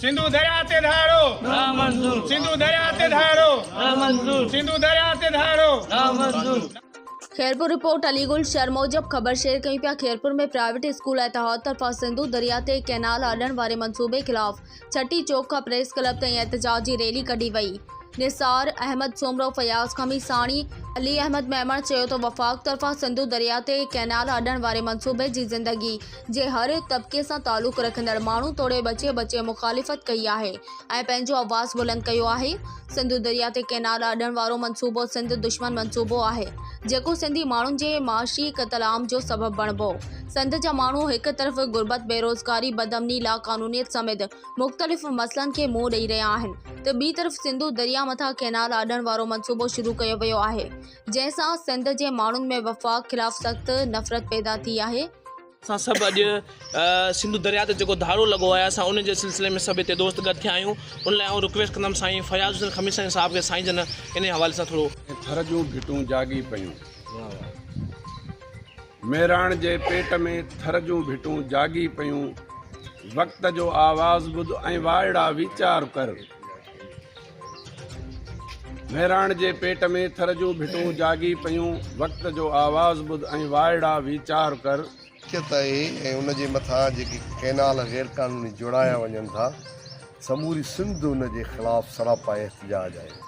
सिंधु दरिया ते धाड़ो ना मंजूर, सिंधु दरिया ते धाड़ो ना मंजूर, सिंधु दरिया ते धाड़ो ना मंजूर। खैरपुर रिपोर्ट अलीगुल शहर मूजिब ख़बर शेयर कई पिया। खैरपुर में प्राइवेट स्कूल इतिहाद तरफ़ा सिंधु दरिया ते कैनाल अॾण वारे मनसूबे ख़िलाफ़ छठी चौक खां प्रेस क्लब ताईं एहतजाजी रैली कढी वई। निसार अहमद सोमरो फयाज़ खमीसाणी अली अहमद मेमण चयो त वफ़ाक़ तरफ़ां सिंधु दरिया ते कैनाल अॾण वारे मनसूबे जी ज़िंदगी जे हर तबक़े सां तालुक़ रखंदड़ माण्हू तोड़े बचे मुखालिफ़त कई आहे ऐं पंहिंजो आवाज़ बुलंद कयो आहे। सिंधु दरिया ते कैनाल अॾण वारो मनसूबो सिंध दुश्मन मनसूबो आहे जेको सिंधी माण्हुनि जे माशी क़तलाम जो सबबु बणिबो। सिंध जा माण्हू हिक तरफ़ गुरबत, बेरोज़गारी, बदअमनी, लाक़ानूनियत समेत मुख़्तलिफ़ मसइलनि खे मुंहुं ॾेई रहिया आहिनि त ॿी तरफ़ सिंधु दरिया मथां कैनाल अॾण वारो मनसूबो शुरू कयो वियो आहे जंहिंसां सिंध जे माण्हुनि में वफ़ाक़ ख़िलाफ़ सख़्त नफ़रत पैदा थी आहे। असां सभु अॼु सिंधु दरिया ते जेको धाड़ो लॻो आहे असां उन जे सिलसिले में सभु हिते दोस्त गॾु थिया आहियूं। उन लाइ आउं रिक्वेस्ट कंदुमि साईं फयाज़ हुसैन खमीसाणी साहिब खे साईं जन इन हवाले सां थोरो थर जूं भिटूं जागी पयूं, मेराण जे पेट में थर जूं भिटूं जागी पयूं, वक़्त जो आवाज़ ॿुध ऐं वाइड़ा वीचार कर। मेराण जे पेट में थर जूं भिटूं जागी पयूं, वक़्त जो आवाज़ ॿुध ऐं वाइड़ा वीचार कर। ऐं उन जे मथां जेके कैनाल गैर क़ानूनी जोड़ाया वञनि था, समूरी सिंध उन जे ख़िलाफ़ु सरापा एहतजाज आहे।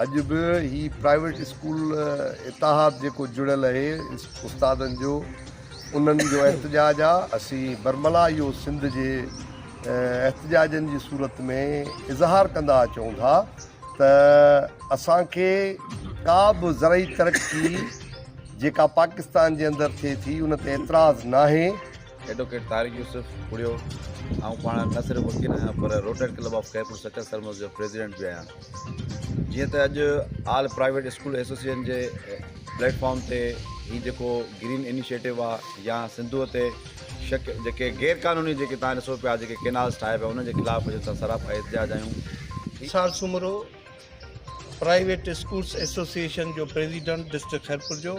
अॼु बि ही प्राइवेट स्कूल इतिहाद जेको जुड़ियल आहे उस्तादनि जो, उन्हनि जो एहतजाज आहे। असीं बरमला इहो सिंध जे एहतजाजनि जी सूरत में इज़हार कंदा अचूं था त असांखे का बि ज़रई तरक़ी जेका पाकिस्तान जे अंदरि थिए थी उन ते एतिराज़ नाहे। एडवोकेट तारिक यूसुफ पुड़ियो ऐं पाण न सिर्फ़ु वकील आहियां पर rotary club of Khairpur Sachar Sarmas जो प्रेसिडेंट बि आहियां। जीअं त अॼु ऑल प्राइवेट स्कूल एसोसिएशन जे प्लेटफॉर्म ते ही जेको ग्रीन इनिशिएटिव आहे या सिंधुअ ते जेके गैर क़ानूनी जेके तव्हां ॾिसो पिया जेके कैनाल्स ठाहे पिया उन जे ख़िलाफ़ असां सरापा एहतजाज आहियूं। साल सुमरो प्राइवेट स्कूल्स एसोसिएशन जो प्रेसिडेंट डिस्ट्रिक्ट खैरपुर जो,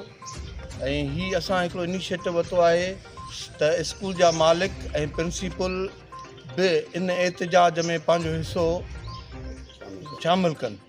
ऐं ही असां हिकिड़ो इनिशिएटिव वरितो आहे त स्कूल जा मालिक ऐं प्रिंसिपल बि इन एहतजाज में पंहिंजो हिसो शामिलु कनि।